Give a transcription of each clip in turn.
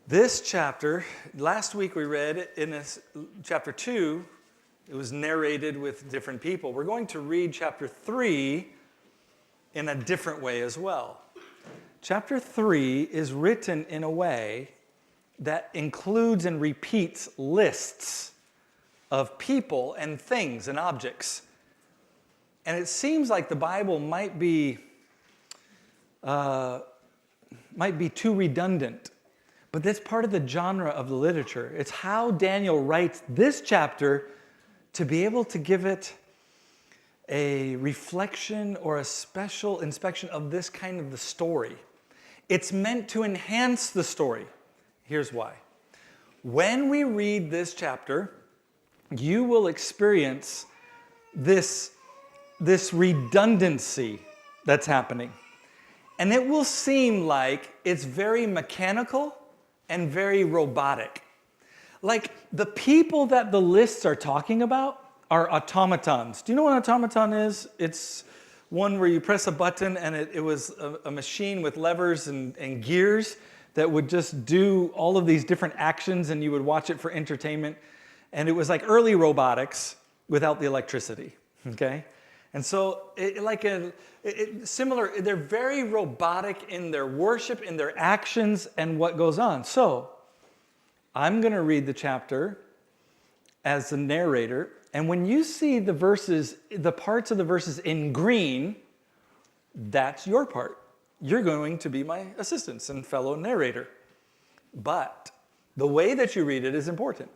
This chapter, last week we read in this, chapter 2, it was narrated with different people. We're going to read chapter 3 in a different way as well. Chapter 3 is written in a way that includes and repeats lists of people and things and objects. And it seems like the Bible might be too redundant. But that's part of the genre of the literature. It's how Daniel writes this chapter to be able to give it a reflection or a special inspection of this kind of the story. It's meant to enhance the story. Here's why. When we read this chapter, you will experience this redundancy that's happening. And it will seem like it's very mechanical and very robotic. Like the people that the lists are talking about are automatons. Do you know what an automaton is? It's one where you press a button and it was a machine with levers and gears that would just do all of these different actions and you would watch it for entertainment. And it was like early robotics without the electricity, okay? And so similar, they're very robotic in their worship, in their actions, and what goes on. So I'm going to read the chapter as the narrator. And when you see the verses, the parts of the verses in green, that's your part. You're going to be my assistant and fellow narrator. But the way that you read it is important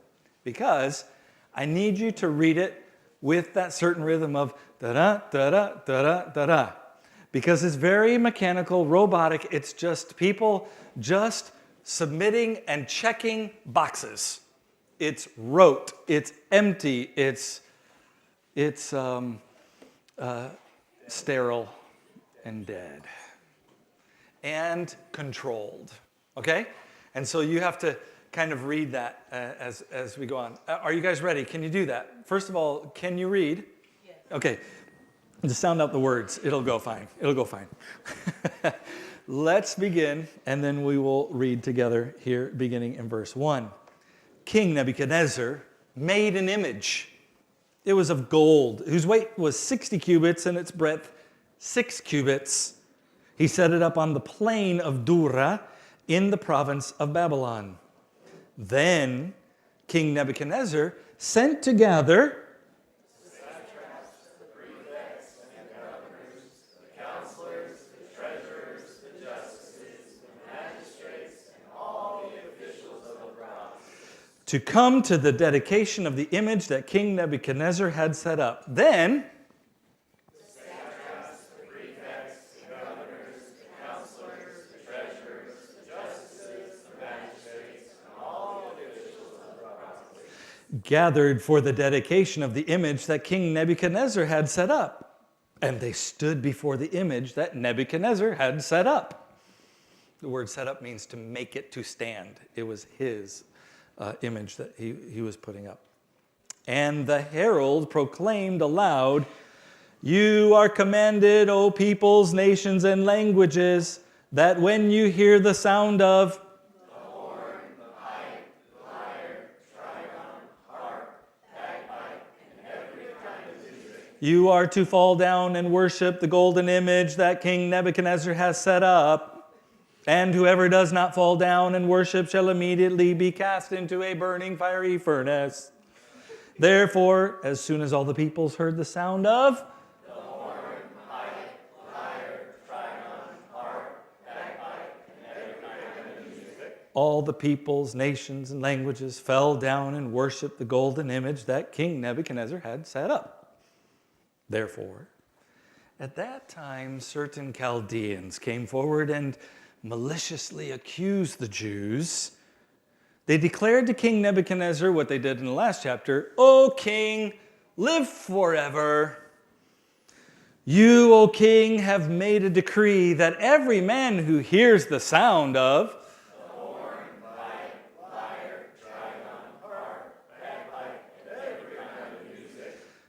because I need you to read it with that certain rhythm of da-da, da-da, da-da, da-da. Because it's very mechanical, robotic. It's just people just submitting and checking boxes. It's rote. It's empty. It's sterile and dead and controlled. Okay? And so you have to kind of read that as we go on. Are you guys ready? Can you do that? First of all, can you read? Yes. Okay. Just sound out the words. It'll go fine. It'll go fine. Let's begin, and then we will read together here, beginning in verse 1. King Nebuchadnezzar made an image. It was of gold, whose weight was 60 cubits and its breadth 6 cubits. He set it up on the plain of Dura in the province of Babylon. Then King Nebuchadnezzar sent to gather the satraps, the prefects, and governors, the counselors, the treasurers, the justices, the magistrates, and all the officials of the province to come to the dedication of the image that King Nebuchadnezzar had set up. Then gathered for the dedication of the image that King Nebuchadnezzar had set up. And they stood before the image that Nebuchadnezzar had set up. The word set up means to make it to stand. It was his image that he was putting up. And the herald proclaimed aloud, "You are commanded, O peoples, nations, and languages, that when you hear the sound of you are to fall down and worship the golden image that King Nebuchadnezzar has set up. And whoever does not fall down and worship shall immediately be cast into a burning fiery furnace." Therefore, as soon as all the peoples heard the sound of the horn, pipe, lyre, trigon, harp, bagpipe, and every kind of music, all the peoples, nations, and languages fell down and worshiped the golden image that King Nebuchadnezzar had set up. Therefore, at that time, certain Chaldeans came forward and maliciously accused the Jews. They declared to King Nebuchadnezzar what they did in the last chapter, "O king, live forever. You, O king, have made a decree that every man who hears the sound of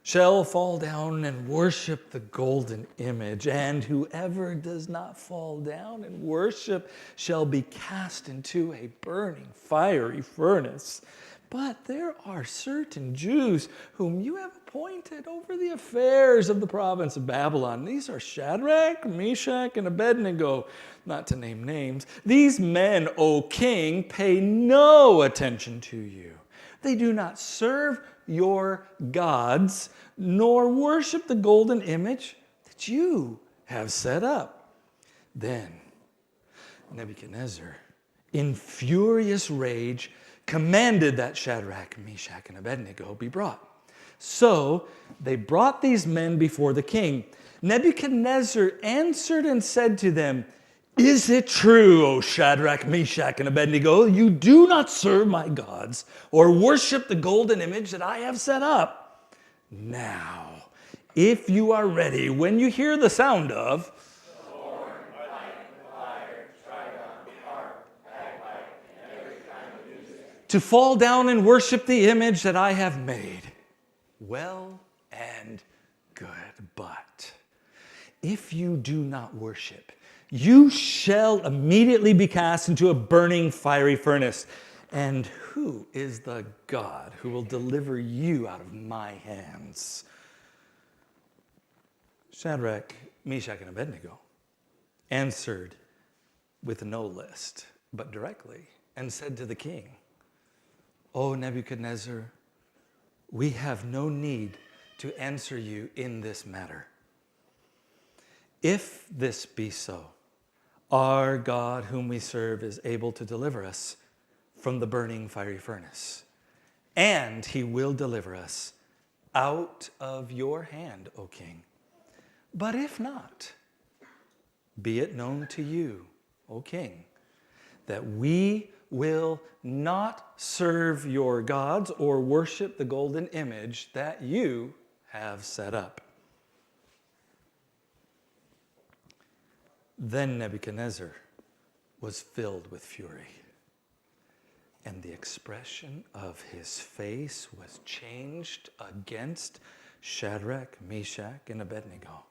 shall fall down and worship the golden image, and whoever does not fall down and worship shall be cast into a burning fiery furnace. But there are certain Jews whom you have appointed over the affairs of the province of Babylon. These are Shadrach, Meshach, and Abednego, not to name names. These men, O king, pay no attention to you. They do not serve your gods, nor worship the golden image that you have set up. Then Nebuchadnezzar, in furious rage, commanded that Shadrach, Meshach, and Abednego be brought. So they brought these men before the king. Nebuchadnezzar answered and said to them, "Is it true, O Shadrach, Meshach, and Abednego, you do not serve my gods or worship the golden image that I have set up? Now, if you are ready, when you hear the sound of horn, pipe, lyre, trigon, harp, bagpipe, and every kind of music, to fall down and worship the image that I have made, well and good. But if you do not worship, you shall immediately be cast into a burning fiery furnace. And who is the God who will deliver you out of my hands?" Shadrach, Meshach, and Abednego answered with no list, but directly, and said to the king, "O Nebuchadnezzar, we have no need to answer you in this matter. If this be so, our God whom we serve is able to deliver us from the burning fiery furnace, and he will deliver us out of your hand, O king. But if not, be it known to you, O king, that we will not serve your gods or worship the golden image that you have set up." Then Nebuchadnezzar was filled with fury, and the expression of his face was changed against Shadrach, Meshach, and Abednego.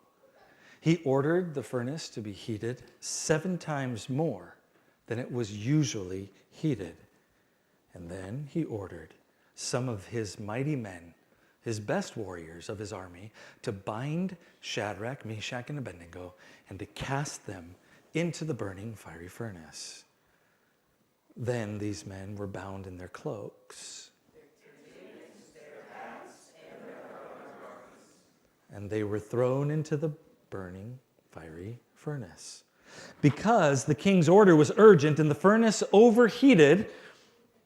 He ordered the furnace to be heated 7 times more than it was usually heated. And then he ordered some of his mighty men, his best warriors of his army, to bind Shadrach, Meshach, and Abednego and to cast them into the burning fiery furnace. Then these men were bound in their cloaks, and they were thrown into the burning fiery furnace. Because the king's order was urgent and the furnace overheated,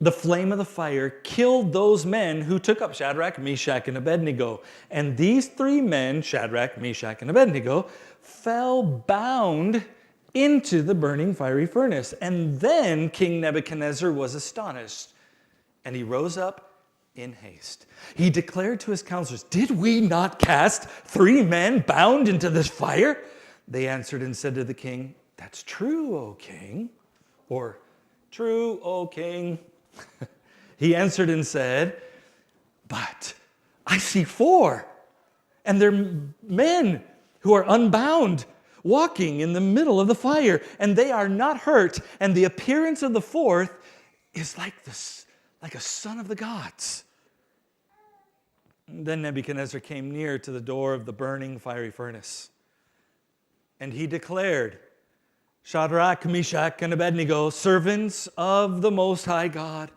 the flame of the fire killed those men who took up Shadrach, Meshach, and Abednego. And these 3 men, Shadrach, Meshach, and Abednego, fell bound into the burning fiery furnace. And then King Nebuchadnezzar was astonished, and he rose up in haste. He declared to his counselors, "Did we not cast 3 men bound into this fire?" They answered and said to the king, "That's true, O king." Or, "True, O king." He answered and said, "But I see 4, and they're men who are unbound, walking in the middle of the fire, and they are not hurt, and the appearance of the 4th is like a son of the gods." Then Nebuchadnezzar came near to the door of the burning fiery furnace, and he declared, "Shadrach, Meshach, and Abednego, servants of the Most High God,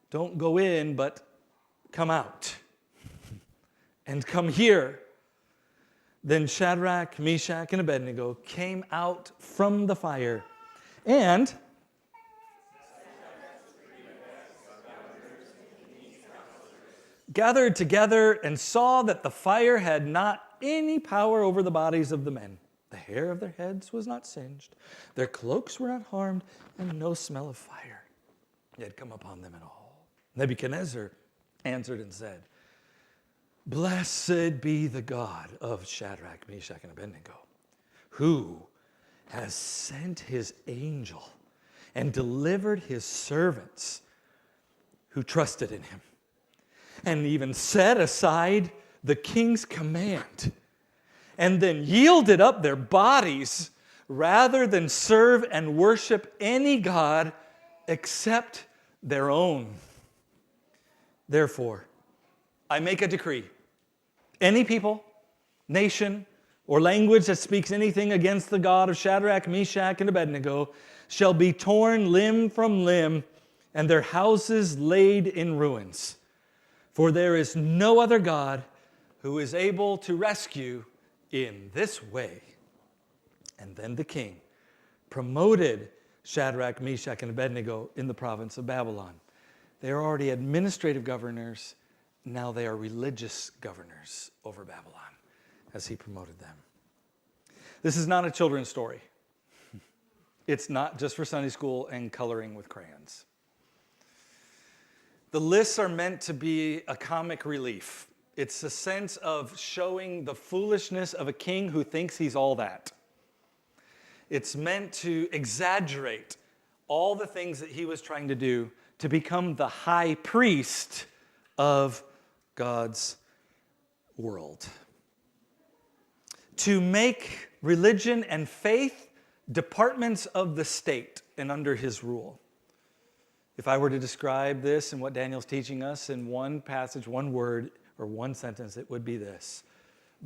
don't go in, but come out and come here." Then Shadrach, Meshach, and Abednego came out from the fire and gathered together and saw that the fire had not any power over the bodies of the men. The hair of their heads was not singed, their cloaks were not harmed, and no smell of fire had come upon them at all. Nebuchadnezzar answered and said, "Blessed be the God of Shadrach, Meshach, and Abednego, who has sent his angel and delivered his servants who trusted in him. and even set aside the king's command, and then yielded up their bodies rather than serve and worship any god except their own. Therefore, I make a decree. Any people, nation, or language that speaks anything against the God of Shadrach, Meshach, and Abednego shall be torn limb from limb, and their houses laid in ruins. For there is no other God who is able to rescue in this way. And then the king promoted Shadrach, Meshach, and Abednego in the province of Babylon. They are already administrative governors. Now they are religious governors over Babylon as he promoted them. This is not a children's story. It's not just for Sunday school and coloring with crayons. The lists are meant to be a comic relief. It's a sense of showing the foolishness of a king who thinks he's all that. It's meant to exaggerate all the things that he was trying to do to become the high priest of God's world. To make religion and faith departments of the state and under his rule. If I were to describe this and what Daniel's teaching us in one passage, one word, or one sentence, it would be this: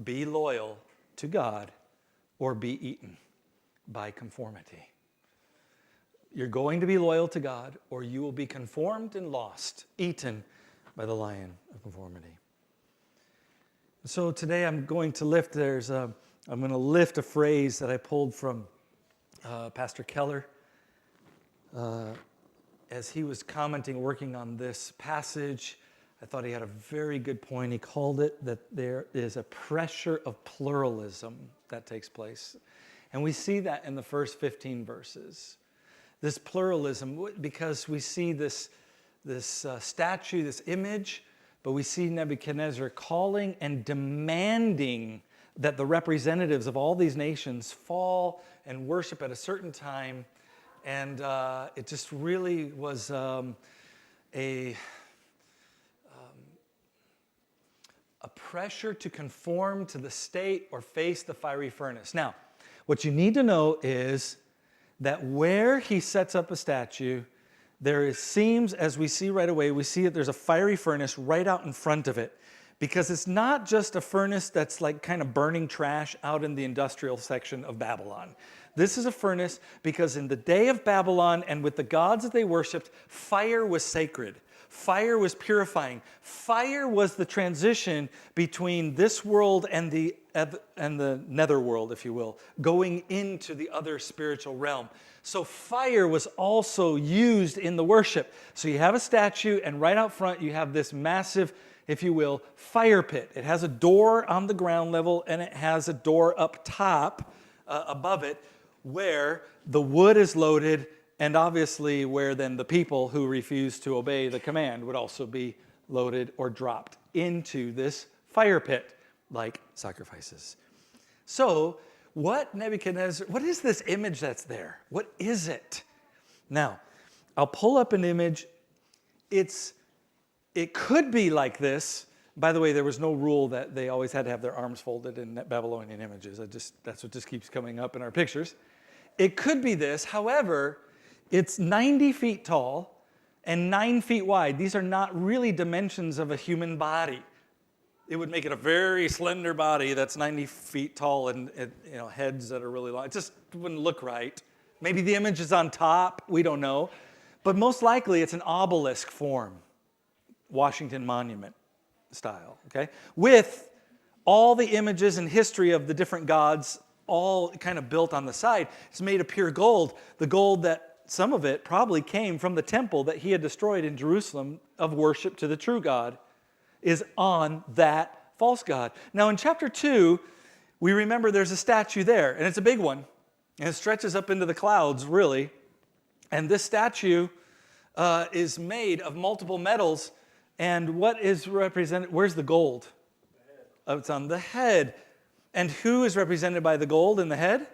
be loyal to God or be eaten by conformity. You're going to be loyal to God, or you will be conformed and lost, eaten by the lion of conformity. So today I'm going to lift a phrase that I pulled from Pastor Keller as he was commenting, working on this passage. I thought he had a very good point. He called it that there is a pressure of pluralism that takes place. And we see that in the first 15 verses. This pluralism, because we see this statue, this image, but we see Nebuchadnezzar calling and demanding that the representatives of all these nations fall and worship at a certain time. And it just really was a pressure to conform to the state or face the fiery furnace. Now, what you need to know is that where he sets up a statue, seems, as we see right away, we see that there's a fiery furnace right out in front of it. Because it's not just a furnace that's like kind of burning trash out in the industrial section of Babylon. This is a furnace because in the day of Babylon and with the gods that they worshipped, fire was sacred. Fire was purifying. Fire was the transition between this world and the netherworld, if you will, going into the other spiritual realm. So fire was also used in the worship. So you have a statue, and right out front you have this massive, if you will, fire pit. It has a door on the ground level, and it has a door up top above it where the wood is loaded, and obviously where then the people who refuse to obey the command would also be loaded or dropped into this fire pit like sacrifices. So what is this image that's there? What is it? Now, I'll pull up an image. It could be like this. By the way, there was no rule that they always had to have their arms folded in Babylonian images. That's what just keeps coming up in our pictures. It could be this. However, it's 90 feet tall and 9 feet wide. These are not really dimensions of a human body. It would make it a very slender body that's 90 feet tall and heads that are really long. It just wouldn't look right. Maybe the image is on top. We don't know. But most likely it's an obelisk form. Washington Monument style, okay? With all the images and history of the different gods all kind of built on the side. It's made of pure gold. The gold that some of it probably came from the temple that he had destroyed in Jerusalem of worship to the true God is on that false god. Now in chapter 2, we remember there's a statue there, and it's a big one, and it stretches up into the clouds, really. And this statue is made of multiple metals. And what is represented? Where's the gold? Oh, it's on the head. And who is represented by the gold in the head?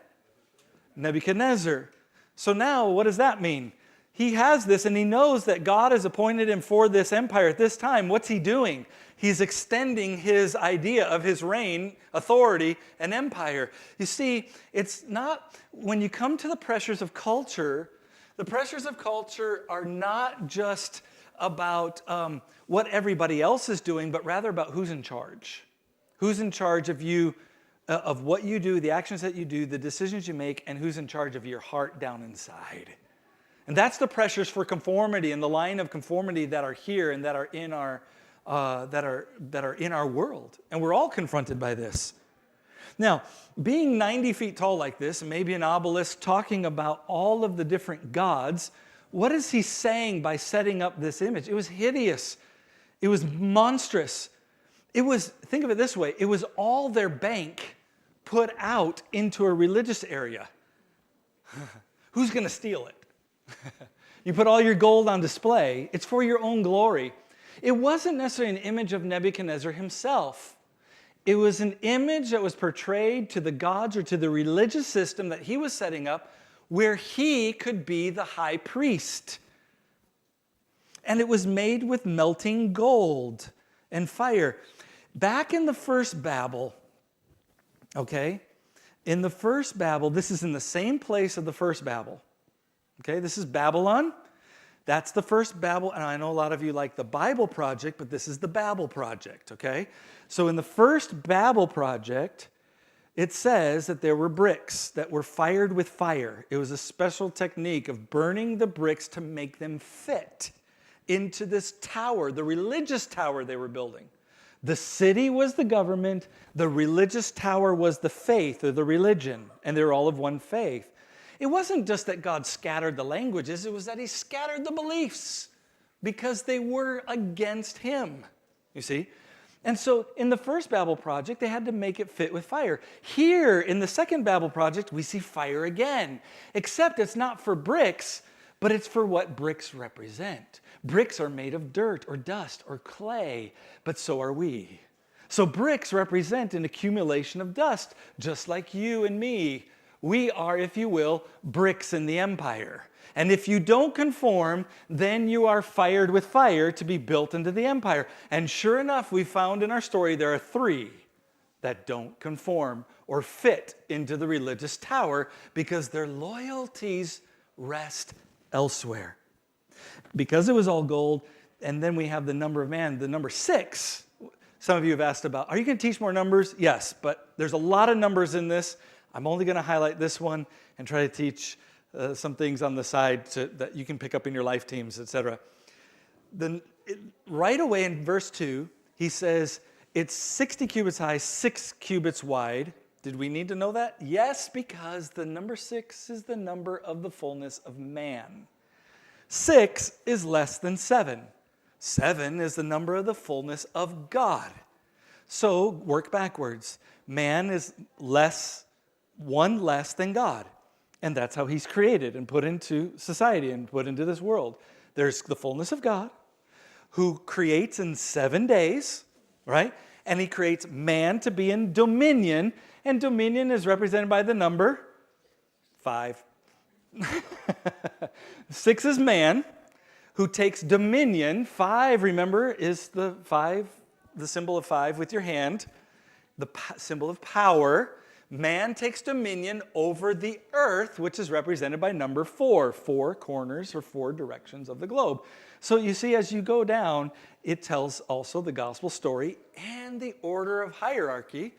Nebuchadnezzar. So now, what does that mean? he has this, and he knows that God has appointed him for this empire at this time. What's he doing? He's extending his idea of his reign, authority, and empire. You see, it's not, when you come to the pressures of culture, the pressures of culture are not just about what everybody else is doing, but rather about who's in charge. Who's in charge of you, of what you do, the actions that you do, the decisions you make, and who's in charge of your heart down inside. And that's the pressures for conformity and the line of conformity that are here and that are in our in our world. And we're all confronted by this. Now, being 90 feet tall like this, and maybe an obelisk talking about all of the different gods, what is he saying by setting up this image? It was hideous. It was monstrous. It was, think of it this way, it was all their bank put out into a religious area. Who's going to steal it? You put all your gold on display. It's for your own glory. It wasn't necessarily an image of Nebuchadnezzar himself. It was an image that was portrayed to the gods or to the religious system that he was setting up where he could be the high priest. And it was made with melting gold and fire. Back in the first Babel, okay, in the first Babel, this is in the same place of the first Babel. Okay, this is Babylon. That's the first Babel, and I know a lot of you like the Bible Project, but this is the Babel Project, okay? So in the first Babel Project, it says that there were bricks that were fired with fire. It was a special technique of burning the bricks to make them fit into this tower, the religious tower they were building. The city was the government, the religious tower was the faith or the religion, and they're all of one faith. It wasn't just that God scattered the languages, it was that he scattered the beliefs because they were against him, you see? And so in the first Babel project, they had to make it fit with fire. Here in the second Babel project, we see fire again, except it's not for bricks, but it's for what bricks represent. Bricks are made of dirt or dust or clay, but so are we. So bricks represent an accumulation of dust, just like you and me. We are, if you will, bricks in the empire. And if you don't conform, then you are fired with fire to be built into the empire. And sure enough, we found in our story there are 3 that don't conform or fit into the religious tower because their loyalties rest elsewhere. Because it was all gold, and then we have the number of man, the number 6. Some of you have asked about, are you going to teach more numbers? Yes, but there's a lot of numbers in this. I'm only going to highlight this one and try to teach some things on the side that you can pick up in your life teams, etc. Right away in verse 2, he says, it's 60 cubits high, 6 cubits wide. Did we need to know that? Yes, because the number 6 is the number of the fullness of man. 6 is less than 7. 7 is the number of the fullness of God. So work backwards. Man is one less than God. And that's how he's created and put into society and put into this world. There's the fullness of God who creates in 7 days, right? And he creates man to be in dominion. And dominion is represented by the number 5. 6 is man who takes dominion. 5, remember, is the symbol of 5 with your hand, the symbol of power. Man takes dominion over the earth, which is represented by number 4 corners or 4 directions of the globe. So you see, as you go down, it tells also the gospel story and the order of hierarchy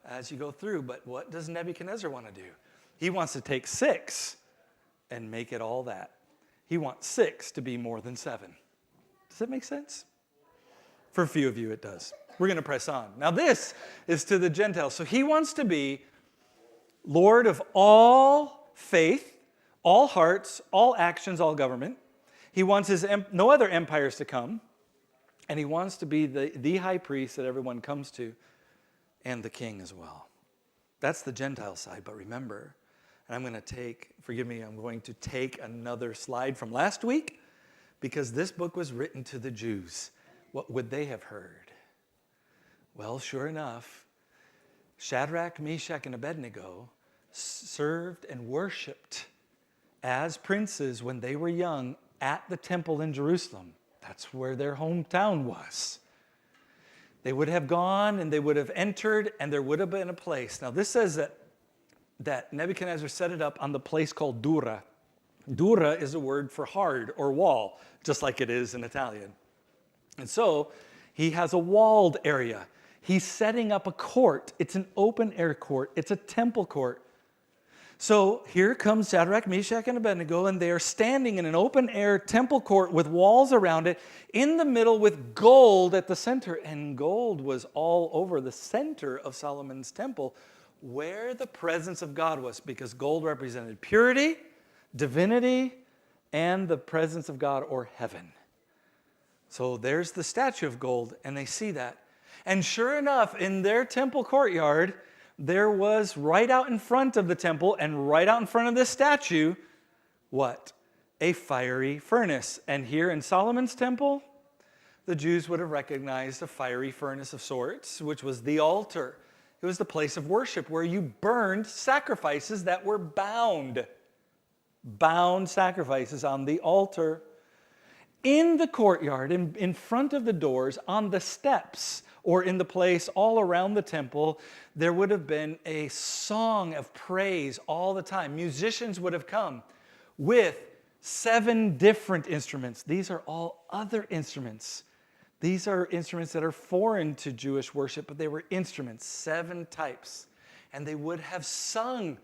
as you go through. But what does Nebuchadnezzar want to do? He wants to take 6 and make it all that. He wants 6 to be more than 7. Does that make sense? For a few of you, it does. We're going to press on. Now, this is to the Gentiles. So he wants to be Lord of all faith, all hearts, all actions, all government. He wants no other empires to come. And he wants to be the high priest that everyone comes to and the king as well. That's the Gentile side. But remember, and I'm going to take another slide from last week because this book was written to the Jews. What would they have heard? Well, sure enough, Shadrach, Meshach, and Abednego served and worshiped as princes when they were young at the temple in Jerusalem. That's where their hometown was. They would have gone and they would have entered and there would have been a place. Now this says that Nebuchadnezzar set it up on the place called Dura. Dura is a word for hard or wall, just like it is in Italian. And so he has a walled area. He's setting up a court. It's an open air court. It's a temple court. So here comes Shadrach, Meshach, and Abednego, and they are standing in an open air temple court with walls around it, in the middle with gold at the center. And gold was all over the center of Solomon's temple, where the presence of God was, because gold represented purity, divinity, and the presence of God or heaven. So there's the statue of gold, and they see that. And sure enough, in their temple courtyard, there was right out in front of the temple and right out in front of this statue, what? A fiery furnace. And here in Solomon's temple, the Jews would have recognized a fiery furnace of sorts, which was the altar. It was the place of worship where you burned sacrifices that were bound. Bound sacrifices on the altar. In the courtyard, in front of the doors, on the steps, or in the place all around the temple, there would have been a song of praise all the time. Musicians would have come with 7 different instruments. These are all other instruments. These are instruments that are foreign to Jewish worship, but they were instruments, 7 types. And they would have sung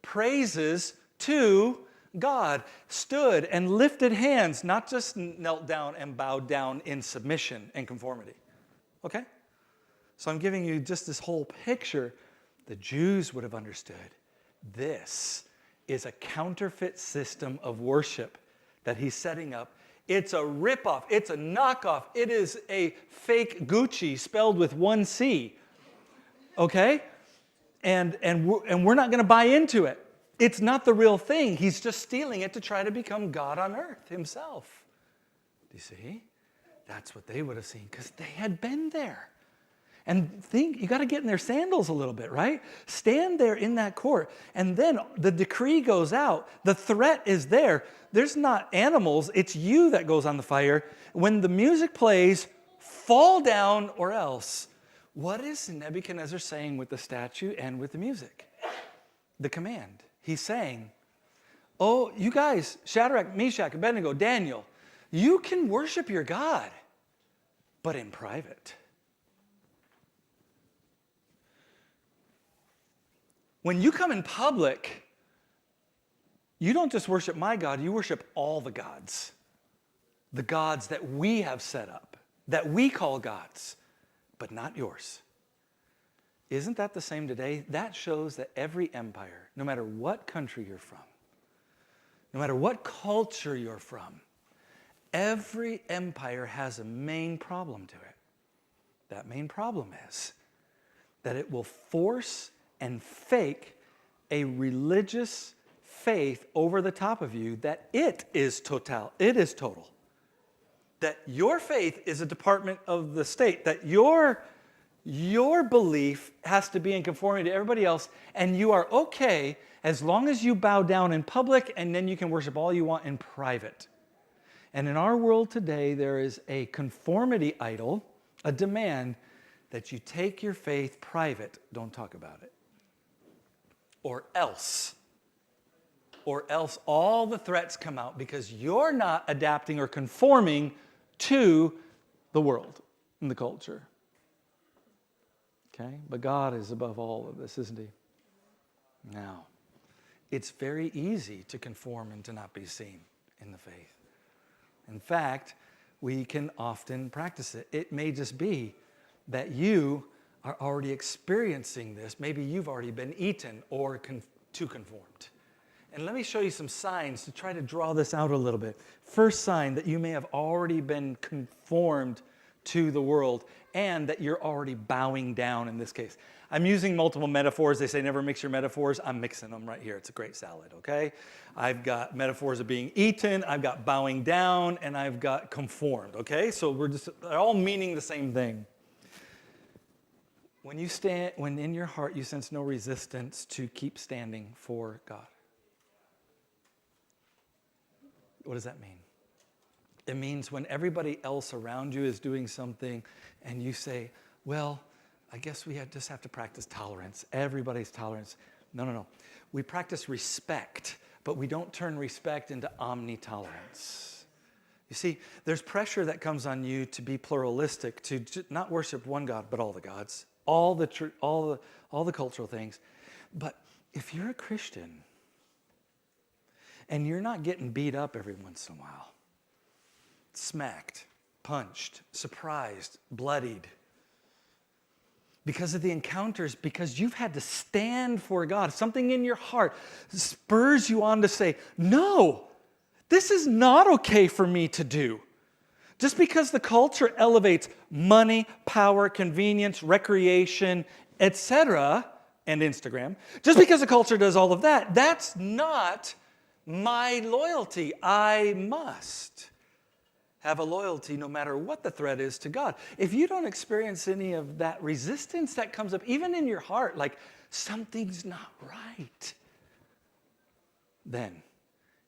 praises to God, stood and lifted hands, not just knelt down and bowed down in submission and conformity. Okay? So I'm giving you just this whole picture. The Jews would have understood this is a counterfeit system of worship that he's setting up. It's a ripoff. It's a knockoff. It is a fake Gucci spelled with 1 C. Okay? And we're not going to buy into it. It's not the real thing. He's just stealing it to try to become God on earth himself. Do you see? That's what they would have seen because they had been there. And think, you got to get in their sandals a little bit, right? Stand there in that court. And then the decree goes out. The threat is there. There's not animals. It's you that goes on the fire. When the music plays, fall down or else. What is Nebuchadnezzar saying with the statue and with the music? The command. He's saying, oh, you guys, Shadrach, Meshach, Abednego, Daniel, you can worship your God, but in private. When you come in public, you don't just worship my God, you worship all the gods that we have set up, that we call gods, but not yours. Isn't that the same today? That shows that every empire, no matter what country you're from, no matter what culture you're from, every empire has a main problem to it. That main problem is that it will force and fake a religious faith over the top of you that it is total. That your faith is a department of the state, that your belief has to be in conformity to everybody else, and you are okay as long as you bow down in public, and then you can worship all you want in private. And in our world today, there is a conformity idol, a demand that you take your faith private, don't talk about it. Or else all the threats come out because you're not adapting or conforming to the world and the culture. Okay? But God is above all of this, isn't he? Now, it's very easy to conform and to not be seen in the faith. In fact, we can often practice it. It may just be that you are already experiencing this. Maybe you've already been eaten or too conformed. And let me show you some signs to try to draw this out a little bit. First sign that you may have already been conformed to the world and that you're already bowing down in this case. I'm using multiple metaphors. They say never mix your metaphors. I'm mixing them right here. It's a great salad, okay? I've got metaphors of being eaten, I've got bowing down, and I've got conformed, okay? So they're all meaning the same thing. When in your heart you sense no resistance to keep standing for God. What does that mean? It means when everybody else around you is doing something and you say, well, I guess we just have to practice tolerance. Everybody's tolerance. No. We practice respect, but we don't turn respect into omni-tolerance. You see, there's pressure that comes on you to be pluralistic, to not worship one God, but all the gods, all the cultural things. But if you're a Christian and you're not getting beat up every once in a while, smacked, punched, surprised, bloodied, because of the encounters, because you've had to stand for God, something in your heart spurs you on to say, no, this is not okay for me to do. Just because the culture elevates money, power, convenience, recreation, etc., and Instagram, just because the culture does all of that, that's not my loyalty. I must have a loyalty no matter what the threat is to God. If you don't experience any of that resistance that comes up, even in your heart, like something's not right, then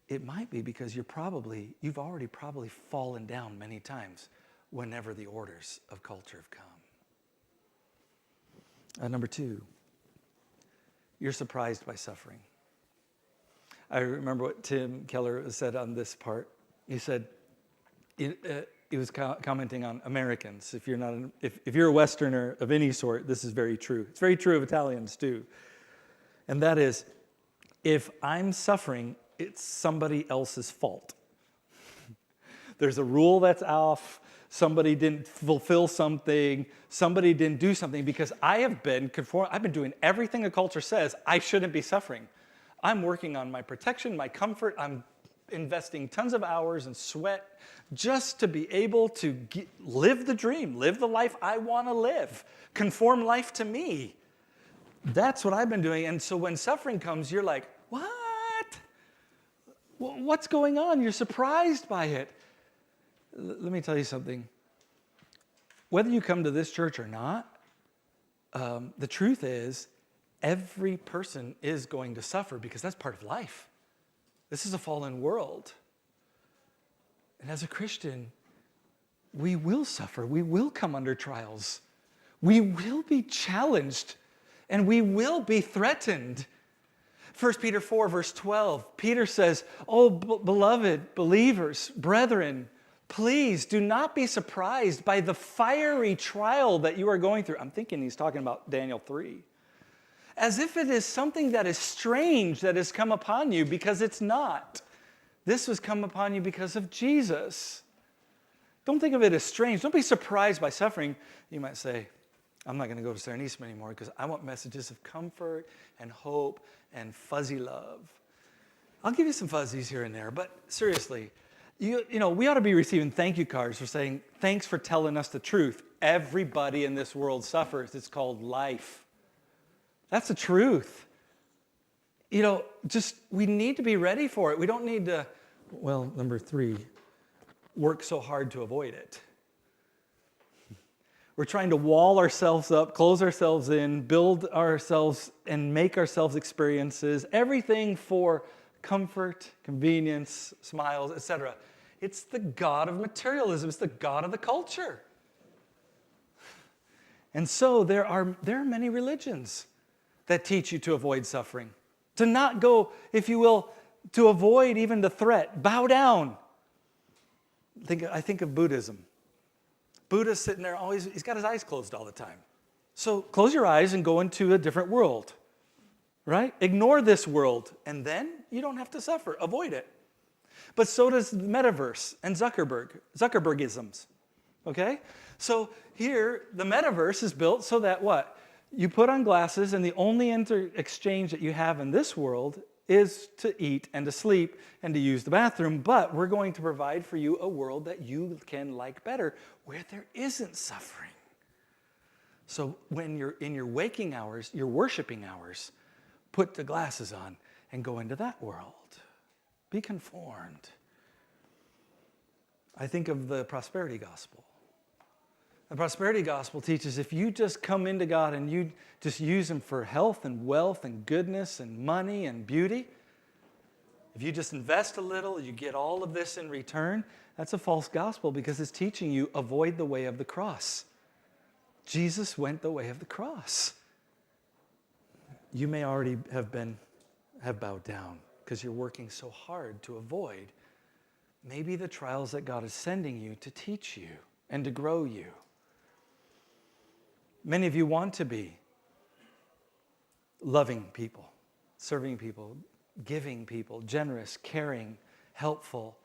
it might be because you've already probably fallen down many times whenever the orders of culture have come. Number 2, you're surprised by suffering. I remember what Tim Keller said on this part. He said, he was commenting on Americans. If you're a Westerner of any sort, this is very true. It's very true of Italians too. And that is, if I'm suffering, it's somebody else's fault. There's a rule that's off. Somebody didn't fulfill something. Somebody didn't do something because I've been doing everything a culture says. I shouldn't be suffering. I'm working on my protection, my comfort. I'm investing tons of hours and sweat just to be able to live the dream, live the life I want to live, conform life to me. That's what I've been doing. And so when suffering comes, you're like, what? What's going on? You're surprised by it. Let me tell you something. Whether you come to this church or not, the truth is every person is going to suffer because that's part of life. This is a fallen world. And as a Christian, we will suffer. We will come under trials. We will be challenged. And we will be threatened. 1 Peter 4, verse 12, Peter says, oh, beloved believers, brethren, please do not be surprised by the fiery trial that you are going through. I'm thinking he's talking about Daniel 3. As if it is something that is strange that has come upon you, because it's not. This has come upon you because of Jesus. Don't think of it as strange. Don't be surprised by suffering. You might say, I'm not going to go to Serenissima anymore because I want messages of comfort and hope and fuzzy love. I'll give you some fuzzies here and there, but seriously, you know, we ought to be receiving thank you cards for saying, thanks for telling us the truth. Everybody in this world suffers. It's called life. That's the truth. You know, we need to be ready for it. We don't need to, well, number 3, work so hard to avoid it. We're trying to wall ourselves up, close ourselves in, build ourselves, and make ourselves experiences, everything for comfort, convenience, smiles, etc. It's the god of materialism. It's the god of the culture. And so there are many religions that teach you to avoid suffering, to not go, if you will, to avoid even the threat. Bow down. I think of Buddhism. Buddha's sitting there he's got his eyes closed all the time. So close your eyes and go into a different world, right? Ignore this world, and then you don't have to suffer. Avoid it. But so does the metaverse and Zuckerbergisms, okay? So here, the metaverse is built so that what? You put on glasses, and the only exchange that you have in this world is to eat and to sleep and to use the bathroom. But we're going to provide for you a world that you can like better, where there isn't suffering. So when you're in your waking hours, your worshiping hours, put the glasses on and go into that world. Be conformed. I think of the prosperity gospel. The prosperity gospel teaches if you just come into God and you just use Him for health and wealth and goodness and money and beauty, If you just invest a little, you get all of this in return. That's a false gospel because it's teaching you avoid the way of the cross. Jesus went the way of the cross. You may already have bowed down because you're working so hard to avoid maybe the trials that God is sending you to teach you and to grow you. Many of you want to be loving people, serving people, giving people, generous, caring, helpful.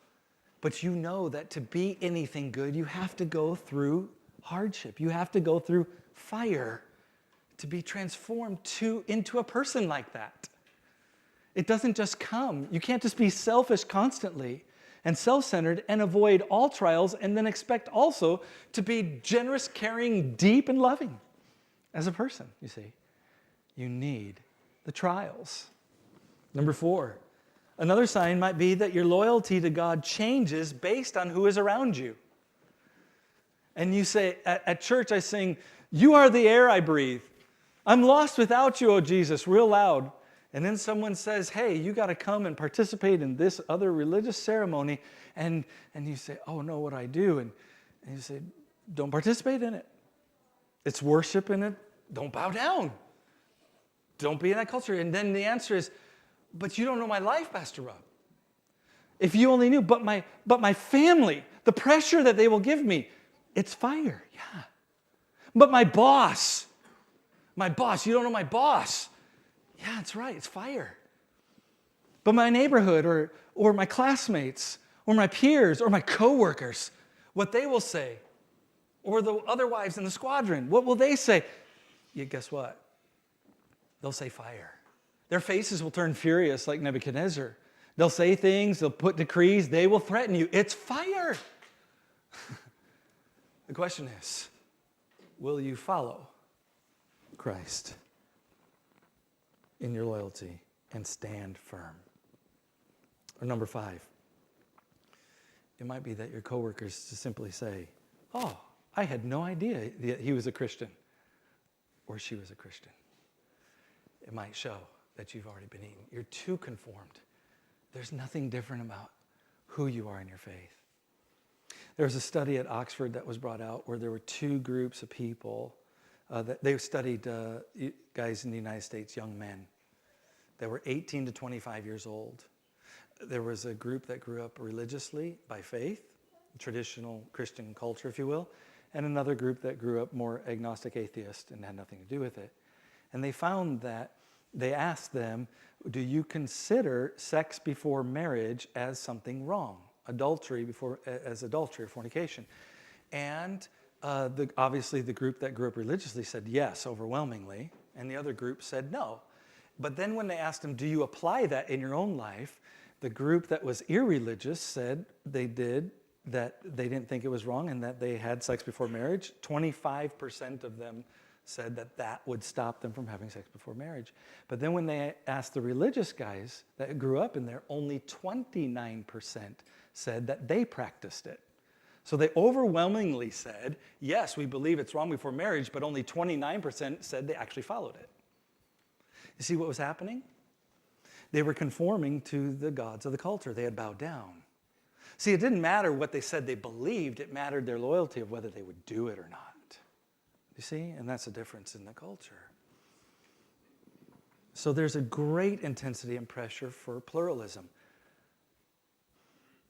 But you know that to be anything good, you have to go through hardship. You have to go through fire to be transformed into a person like that. It doesn't just come. You can't just be selfish constantly and self-centered and avoid all trials and then expect also to be generous, caring, deep, and loving as a person, you see. You need the trials. Number 4, another sign might be that your loyalty to God changes based on who is around you. And you say, at church I sing, "You are the air I breathe. I'm lost without you, O Jesus," real loud. And then someone says, "Hey, you got to come and participate in this other religious ceremony." And you say, "Oh, no, what I do?" And you say, "Don't participate in it. It's worship in it. Don't bow down. Don't be in that culture." And then the answer is, "But you don't know my life, Pastor Rob. If you only knew, but my family, the pressure that they will give me, it's fire." Yeah. "But my boss, you don't know my boss." Yeah, that's right, it's fire. "But my neighborhood or my classmates or my peers or my coworkers, what they will say, or the other wives in the squadron, what will they say?" Yeah, guess what? They'll say fire. Their faces will turn furious like Nebuchadnezzar. They'll say things, they'll put decrees, they will threaten you. It's fire. The question is, will you follow Christ in your loyalty and stand firm? Or number 5, it might be that your coworkers just simply say, "Oh, I had no idea that he was a Christian or she was a Christian." It might show that you've already been eaten. You're too conformed. There's nothing different about who you are in your faith. There was a study at Oxford that was brought out where there were 2 groups of people that they studied guys in the United States, young men. They were 18 to 25 years old. There was a group that grew up religiously by faith, traditional Christian culture, if you will, and another group that grew up more agnostic atheist and had nothing to do with it. And they found that they asked them, "Do you consider sex before marriage as something wrong? Adultery as adultery or fornication?" And obviously the group that grew up religiously said yes, overwhelmingly, and the other group said no. But then when they asked them, "Do you apply that in your own life?" the group that was irreligious said they did, that they didn't think it was wrong and that they had sex before marriage. 25% of them said that would stop them from having sex before marriage. But then when they asked the religious guys that grew up in there, only 29% said that they practiced it. So they overwhelmingly said, yes, we believe it's wrong before marriage, but only 29% said they actually followed it. You see what was happening? They were conforming to the gods of the culture. They had bowed down. See, it didn't matter what they said they believed. It mattered their loyalty of whether they would do it or not. You see? And that's the difference in the culture. So there's a great intensity and pressure for pluralism.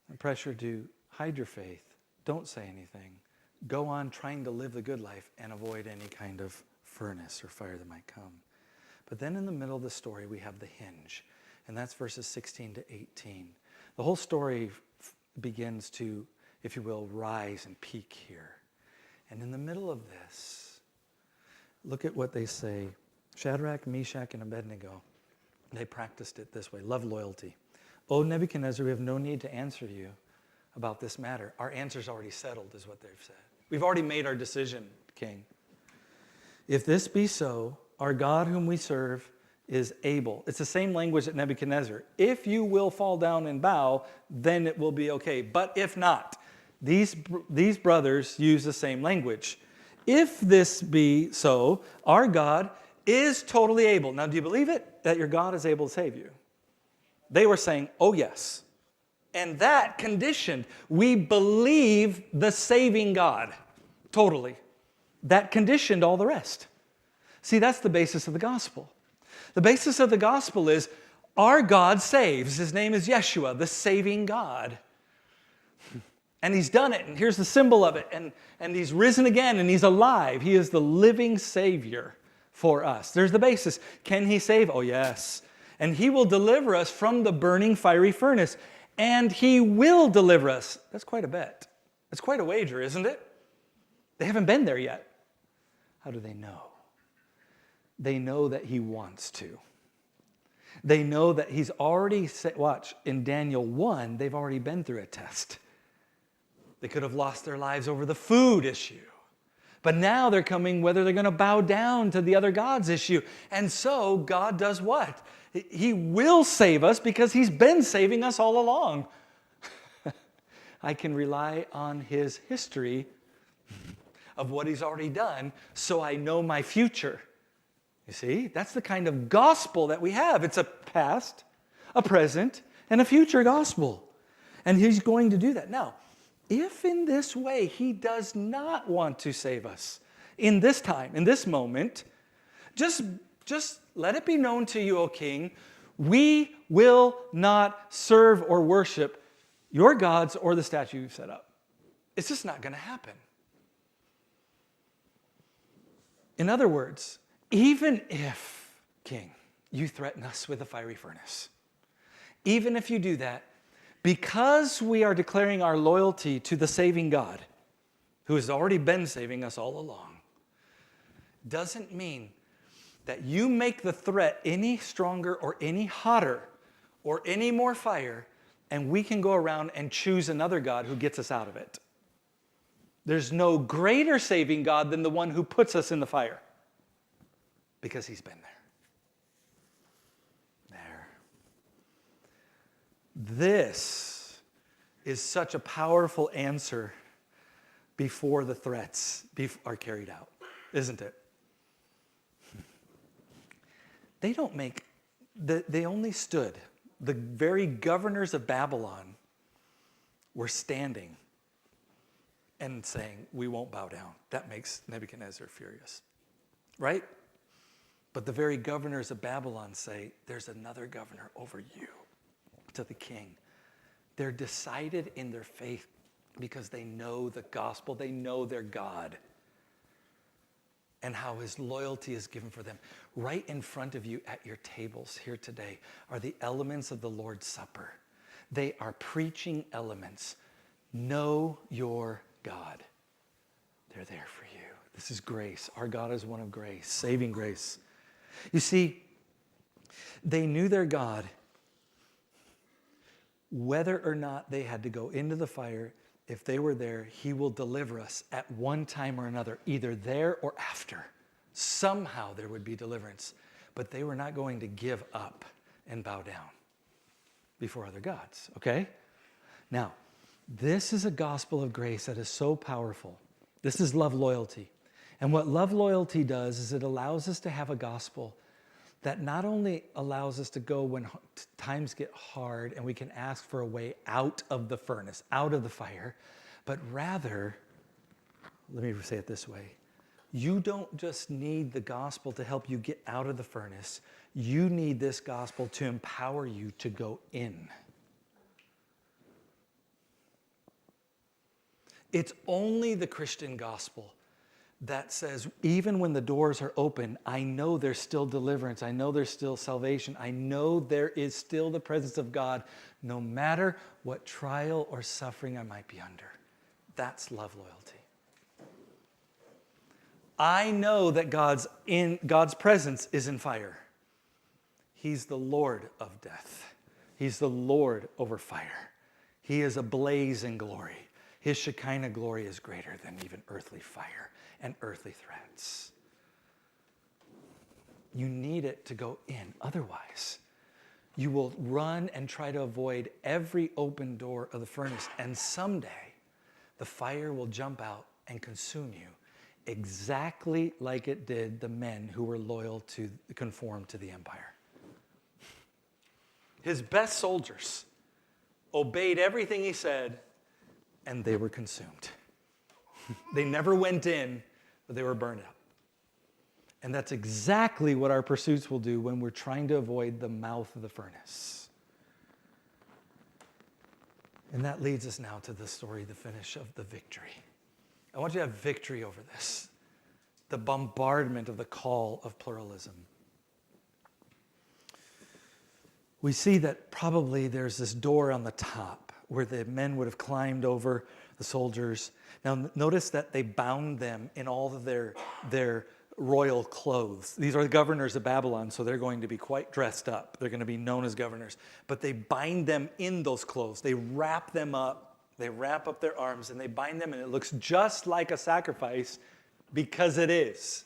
And pressure to hide your faith. Don't say anything. Go on trying to live the good life and avoid any kind of furnace or fire that might come. But then in the middle of the story, we have the hinge. And that's verses 16 to 18. The whole story begins to, if you will, rise and peak here. And in the middle of this, look at what they say. Shadrach, Meshach, and Abednego, they practiced it this way. Love, loyalty. "O Nebuchadnezzar, we have no need to answer you about this matter. Our answer's already settled," is what they've said. "We've already made our decision, king. If this be so, our God whom we serve is able." It's the same language at Nebuchadnezzar. "If you will fall down and bow, then it will be okay. But if not," these brothers use the same language. "If this be so, our God is totally able." Now, do you believe it? That your God is able to save you? They were saying, oh yes. And that conditioned, we believe the saving God. Totally. That conditioned all the rest. See, that's the basis of the gospel. The basis of the gospel is our God saves. His name is Yeshua, the saving God. And he's done it, and here's the symbol of it. And he's risen again, and he's alive. He is the living Savior for us. There's the basis. Can he save? Oh, yes. And he will deliver us from the burning fiery furnace. And he will deliver us. That's quite a bet. That's quite a wager, isn't it? They haven't been there yet. How do they know? They know that he wants to. They know that he's already said, watch, in Daniel 1, they've already been through a test. They could have lost their lives over the food issue. But now they're coming whether they're going to bow down to the other gods issue. And so God does what? He will save us because he's been saving us all along. I can rely on his history of what he's already done so I know my future. You see, that's the kind of gospel that we have. It's a past, a present, and a future gospel. And he's going to do that. Now, if in this way he does not want to save us in this time, in this moment, just let it be known to you, O king, we will not serve or worship your gods or the statue you've set up. It's just not going to happen. In other words, even if, king, you threaten us with a fiery furnace, even if you do that, because we are declaring our loyalty to the saving God, who has already been saving us all along, doesn't mean that you make the threat any stronger or any hotter or any more fire, and we can go around and choose another God who gets us out of it. There's no greater saving God than the one who puts us in the fire, because he's been there. This is such a powerful answer before the threats are carried out, isn't it? They only stood. The very governors of Babylon were standing and saying, we won't bow down. That makes Nebuchadnezzar furious, right? But the very governors of Babylon say, there's another governor over you, to the king. They're decided in their faith because they know the gospel. They know their God and how his loyalty is given for them. Right in front of you at your tables here today are the elements of the Lord's Supper. They are preaching elements. Know your God. They're there for you. This is grace. Our God is one of grace, saving grace. You see, they knew their God, whether or not they had to go into the fire. If they were there, he will deliver us at one time or another, either there or after. Somehow there would be deliverance. But they were not going to give up and bow down before other gods, okay? Now, this is a gospel of grace that is so powerful. This is love loyalty. And what love loyalty does is it allows us to have a gospel that not only allows us to go when times get hard and we can ask for a way out of the furnace, out of the fire, but rather, let me say it this way, you don't just need the gospel to help you get out of the furnace, you need this gospel to empower you to go in. It's only the Christian gospel that says, even when the doors are open, I know there's still deliverance. I know there's still salvation. I know there is still the presence of God, no matter what trial or suffering I might be under. That's love loyalty. I know that God's presence is in fire. He's the Lord of death. He's the Lord over fire. He is ablaze in glory. His Shekinah glory is greater than even earthly fire and earthly threats. You need it to go in. Otherwise, you will run and try to avoid every open door of the furnace. And someday, the fire will jump out and consume you exactly like it did the men who were loyal to conform to the empire. his best soldiers, obeyed everything he said, and they were consumed. They never went in, but they were burned out. And that's exactly what our pursuits will do when we're trying to avoid the mouth of the furnace. And that leads us now to the story, the finish of the victory. I want you to have victory over this, the bombardment of the call of pluralism. We see that probably there's this door on the top where the men would have climbed over the soldiers. Now, notice that they bound them in all of their royal clothes. These are the governors of Babylon, so they're going to be quite dressed up. They're going to be known as governors. But they bind them in those clothes. They wrap them up. They wrap up their arms, and they bind them, and it looks just like a sacrifice because it is.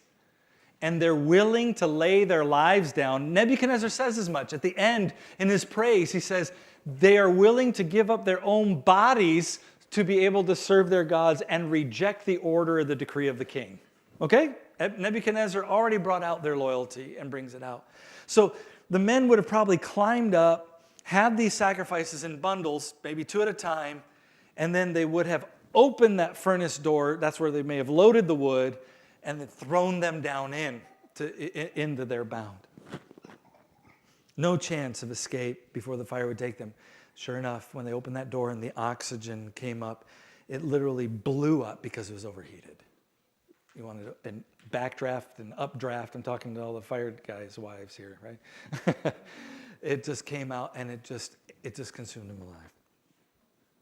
And they're willing to lay their lives down. Nebuchadnezzar says as much. At the end, in his praise, he says, they are willing to give up their own bodies to be able to serve their gods and reject the order or the decree of the king. Okay? Nebuchadnezzar already brought out their loyalty and brings it out. So the men would have probably climbed up, had these sacrifices in bundles, maybe 2 at a time, and then they would have opened that furnace door. That's where they may have loaded the wood and then thrown them down into their bound. No chance of escape before the fire would take them. Sure enough, when they opened that door and the oxygen came up, it literally blew up because it was overheated. You wanted a backdraft and updraft. I'm talking to all the fire guys' wives here, right? It just came out and it just consumed them alive.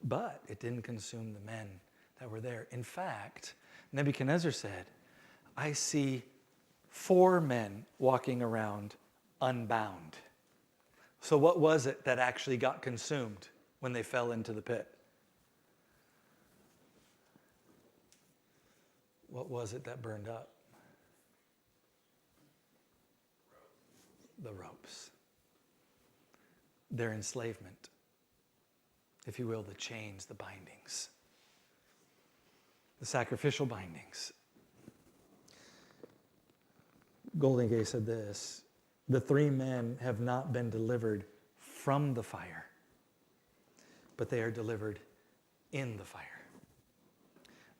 But it didn't consume the men that were there. In fact, Nebuchadnezzar said, I see 4 men walking around unbound. So what was it that actually got consumed when they fell into the pit? What was it that burned up? The ropes. Their enslavement. If you will, the chains, the bindings. The sacrificial bindings. Golden Gate said this, the 3 men have not been delivered from the fire, but they are delivered in the fire.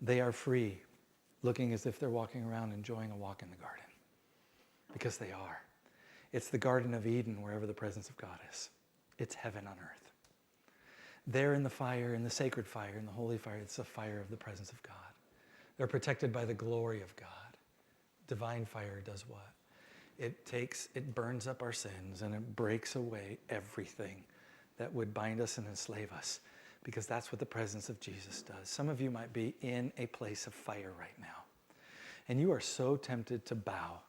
They are free, looking as if they're walking around enjoying a walk in the garden, because they are. It's the Garden of Eden wherever the presence of God is. It's heaven on earth. They're in the fire, in the sacred fire, in the holy fire. It's the fire of the presence of God. They're protected by the glory of God. Divine fire does what? It burns up our sins and it breaks away everything that would bind us and enslave us, because that's what the presence of Jesus does. Some of you might be in a place of fire right now, and you are so tempted to bow.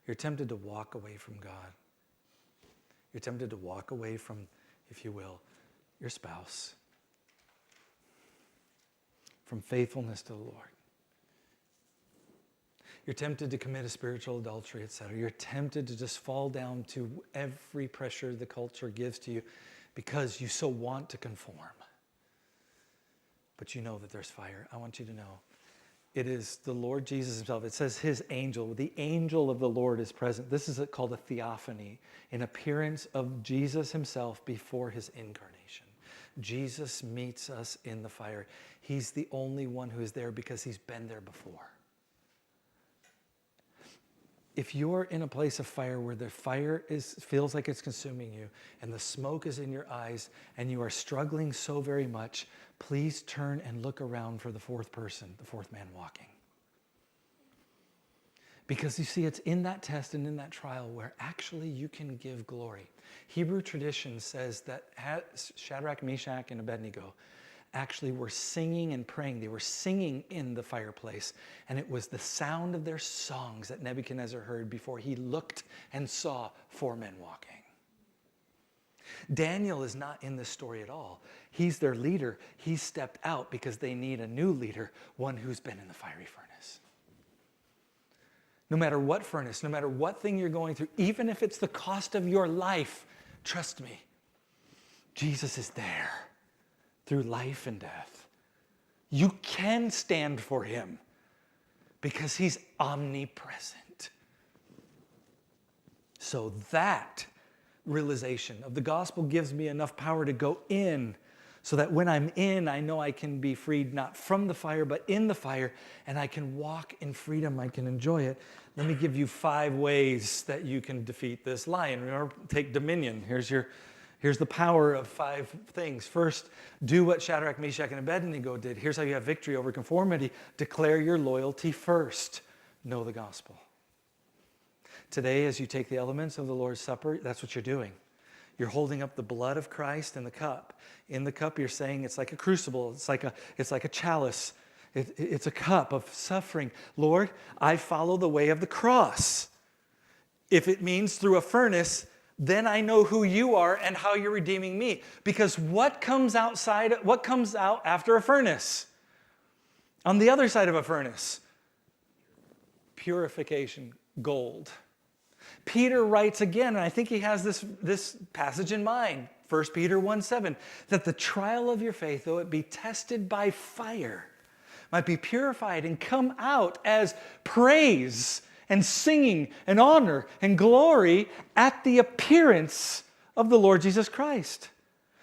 You're tempted to walk away from God. You're tempted to walk away from, if you will, your spouse, from faithfulness to the Lord. You're tempted to commit a spiritual adultery, etc. You're tempted to just fall down to every pressure the culture gives to you because you so want to conform. But you know that there's fire. I want you to know it is the Lord Jesus himself. It says his angel, the angel of the Lord is present. This is called a theophany, an appearance of Jesus himself before his incarnation. Jesus meets us in the fire. He's the only one who is there because he's been there before. If you're in a place of fire where the fire feels like it's consuming you and the smoke is in your eyes and you are struggling so very much, please turn and look around for the 4th person, the 4th man walking. Because you see, it's in that test and in that trial where actually you can give glory. Hebrew tradition says that Shadrach, Meshach, and Abednego actually were singing and praying. They were singing in the fireplace, and it was the sound of their songs that Nebuchadnezzar heard before he looked and saw 4 men walking. Daniel is not in this story at all. He's their leader. He stepped out because they need a new leader, one who's been in the fiery furnace. No matter what furnace, no matter what thing you're going through, even if it's the cost of your life, trust me, Jesus is there. Through life and death. You can stand for him because he's omnipresent. So that realization of the gospel gives me enough power to go in so that when I'm in, I know I can be freed not from the fire, but in the fire, and I can walk in freedom. I can enjoy it. Let me give you 5 ways that you can defeat this lion. Remember, take dominion. Here's the power of 5 things. First, do what Shadrach, Meshach, and Abednego did. Here's how you have victory over conformity. Declare your loyalty first. Know the gospel. Today, as you take the elements of the Lord's Supper, that's what you're doing. You're holding up the blood of Christ in the cup. In the cup, you're saying it's like a crucible. It's like a chalice. It's a cup of suffering. Lord, I follow the way of the cross. If it means through a furnace, then I know who you are and how you're redeeming me. Because what comes out after a furnace? On the other side of a furnace? Purification, gold. Peter writes again, and I think he has this passage in mind, 1 Peter 1:7, that the trial of your faith, though it be tested by fire, might be purified and come out as praise and singing and honor and glory at the appearance of the Lord Jesus Christ.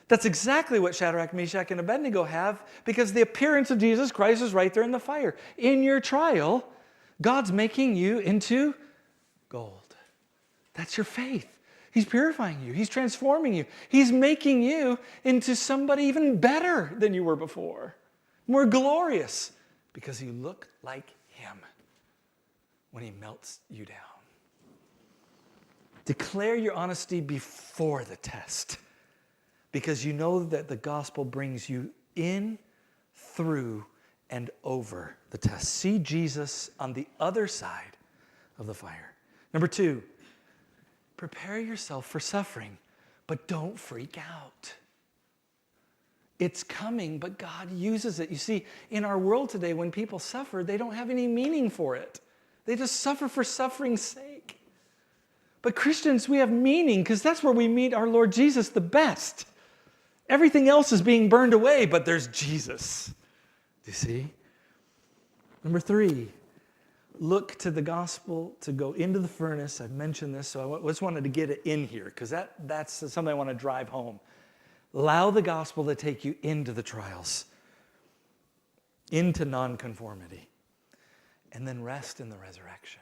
That's exactly what Shadrach, Meshach, and Abednego have, because the appearance of Jesus Christ is right there in the fire. In your trial, God's making you into gold. That's your faith. He's purifying you. He's transforming you. He's making you into somebody even better than you were before. More glorious, because you look like him when he melts you down. Declare your honesty before the test, because you know that the gospel brings you in, through, and over the test. See Jesus on the other side of the fire. Number 2, prepare yourself for suffering, but don't freak out. It's coming, but God uses it. You see, in our world today, when people suffer, they don't have any meaning for it. They just suffer for suffering's sake. But Christians, we have meaning, because that's where we meet our Lord Jesus the best. Everything else is being burned away, but there's Jesus. Do you see? Number 3, look to the gospel to go into the furnace. I've mentioned this, so I just wanted to get it in here, because that's something I want to drive home. Allow the gospel to take you into the trials, into nonconformity, and then rest in the resurrection.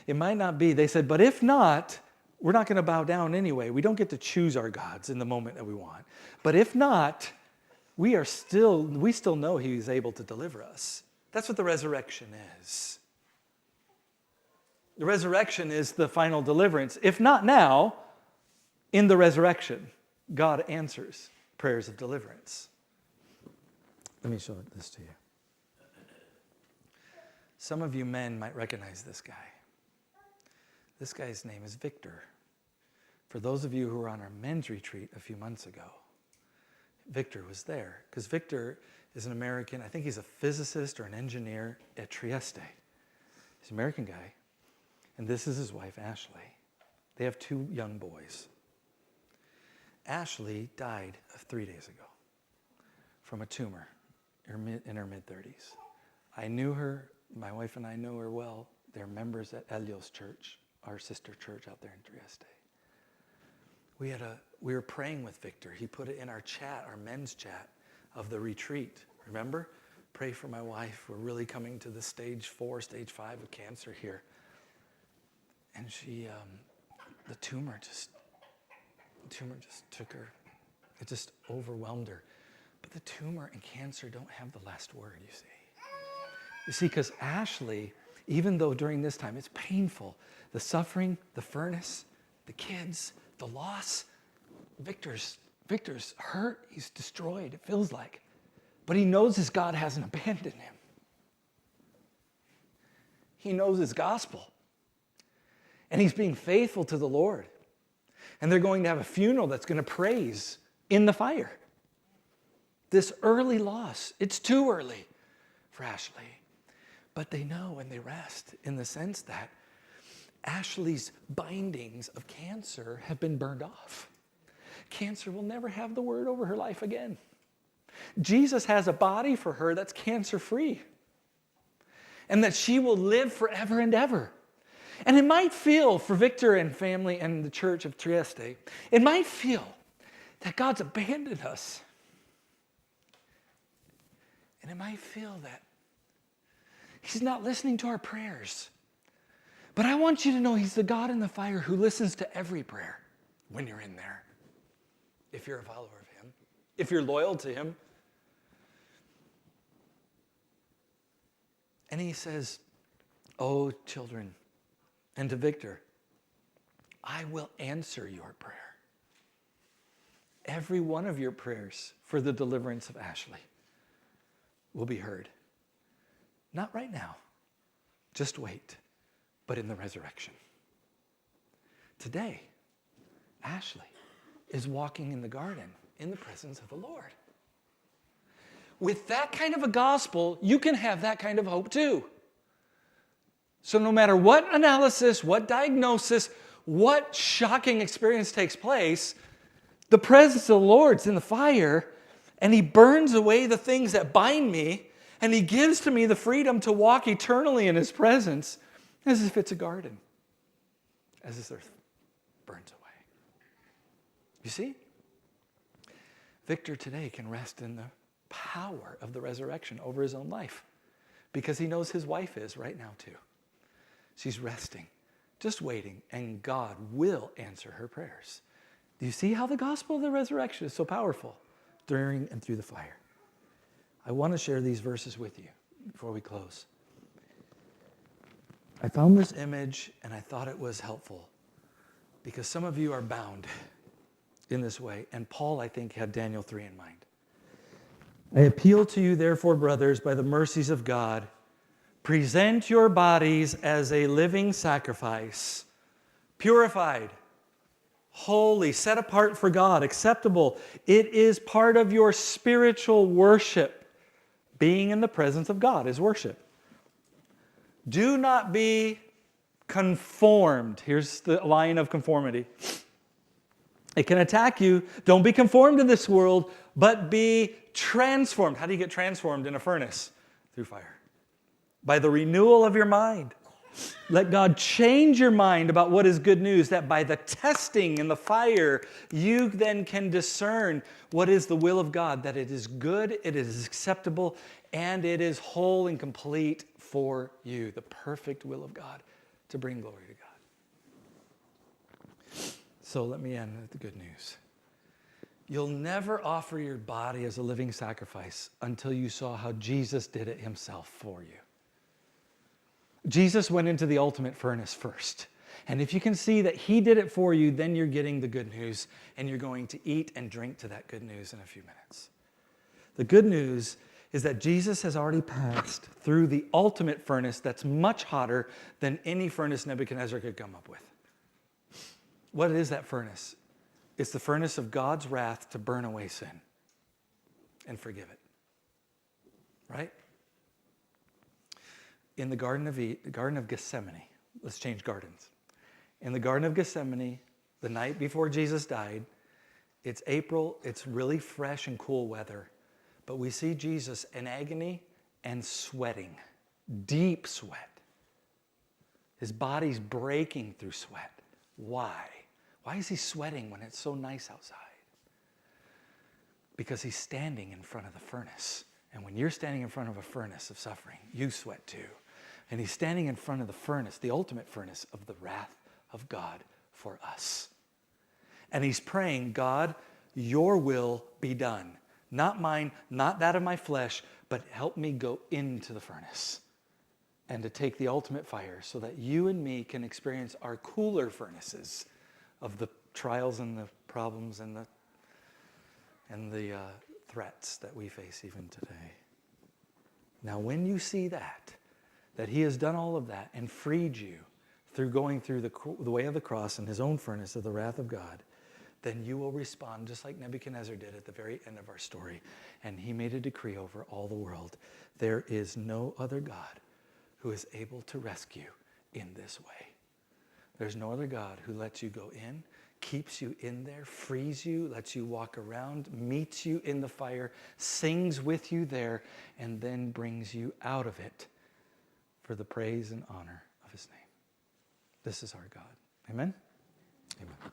It might not be, they said, but if not, we're not going to bow down anyway. We don't get to choose our gods in the moment that we want. But if not, we still know he's able to deliver us. That's what the resurrection is. The resurrection is the final deliverance. If not now, in the resurrection, God answers prayers of deliverance. Let me show this to you. Some of you men might recognize this guy. This guy's name is Victor. For those of you who were on our men's retreat a few months ago, Victor was there, because Victor is an American. I think he's a physicist or an engineer at Trieste. He's an American guy. And this is his wife, Ashley. They have 2 young boys. Ashley died 3 days ago from a tumor in her mid-30s. I knew her. My wife and I know her well. They're members at Elios Church, our sister church out there in Trieste. We were praying with Victor. He put it in our chat, our men's chat of the retreat. Remember? Pray for my wife. We're really coming to the stage 4, stage 5 of cancer here. And she, the tumor just took her. It just overwhelmed her. But the tumor and cancer don't have the last word, you see. You see, because Ashley, even though during this time it's painful, the suffering, the furnace, the kids, the loss, Victor's hurt, he's destroyed, it feels like. But he knows his God hasn't abandoned him. He knows his gospel. And he's being faithful to the Lord. And they're going to have a funeral that's going to praise in the fire. This early loss, it's too early for Ashley. But they know and they rest in the sense that Ashley's bindings of cancer have been burned off. Cancer will never have the word over her life again. Jesus has a body for her that's cancer-free. And that she will live forever and ever. And it might feel, for Victor and family and the church of Trieste, it might feel that God's abandoned us. And it might feel that He's not listening to our prayers. But I want you to know He's the God in the fire who listens to every prayer when you're in there. If you're a follower of Him, if you're loyal to Him. And He says, oh, children, and to Victor, I will answer your prayer. Every one of your prayers for the deliverance of Ashley will be heard. Not right now. Just wait. But in the resurrection. Today, Ashley is walking in the garden in the presence of the Lord. With that kind of a gospel, you can have that kind of hope too. So no matter what analysis, what diagnosis, what shocking experience takes place, the presence of the Lord's in the fire, and He burns away the things that bind me, and He gives to me the freedom to walk eternally in His presence, as if it's a garden, as this earth burns away. You see? Victor today can rest in the power of the resurrection over his own life, because he knows his wife is right now too. She's resting, just waiting, and God will answer her prayers. Do you see how the gospel of the resurrection is so powerful during and through the fire? I want to share these verses with you before we close. I found this image and I thought it was helpful because some of you are bound in this way. And Paul, I think, had Daniel 3 in mind. I appeal to you, therefore, brothers, by the mercies of God, present your bodies as a living sacrifice, purified, holy, set apart for God, acceptable. It is part of your spiritual worship. Being in the presence of God is worship. Do not be conformed. Here's the line of conformity. It can attack you. Don't be conformed to this world, but be transformed. How do you get transformed in a furnace? Through fire. By the renewal of your mind. Let God change your mind about what is good news, that by the testing in the fire, you then can discern what is the will of God, that it is good, it is acceptable, and it is whole and complete for you, the perfect will of God to bring glory to God. So let me end with the good news. You'll never offer your body as a living sacrifice until you saw how Jesus did it Himself for you. Jesus went into the ultimate furnace first. And if you can see that He did it for you, then you're getting the good news, and you're going to eat and drink to that good news in a few minutes. The good news is that Jesus has already passed through the ultimate furnace that's much hotter than any furnace Nebuchadnezzar could come up with. What is that furnace? It's the furnace of God's wrath to burn away sin and forgive it. Right? In the Garden of Gethsemane, let's change gardens. In the Garden of Gethsemane, the night before Jesus died, it's April, it's really fresh and cool weather, but we see Jesus in agony and sweating, deep sweat. His body's breaking through sweat. Why? Why is He sweating when it's so nice outside? Because He's standing in front of the furnace. And when you're standing in front of a furnace of suffering, you sweat too. And He's standing in front of the furnace, the ultimate furnace of the wrath of God for us. And He's praying, God, your will be done. Not mine, not that of my flesh, but help me go into the furnace and to take the ultimate fire so that you and me can experience our cooler furnaces of the trials and the problems and the threats that we face even today. Now, when you see that He has done all of that and freed you through going through the way of the cross and His own furnace of the wrath of God, then you will respond just like Nebuchadnezzar did at the very end of our story. And he made a decree over all the world. There is no other God who is able to rescue in this way. There's no other God who lets you go in, keeps you in there, frees you, lets you walk around, meets you in the fire, sings with you there, and then brings you out of it for the praise and honor of His name. This is our God. Amen? Amen.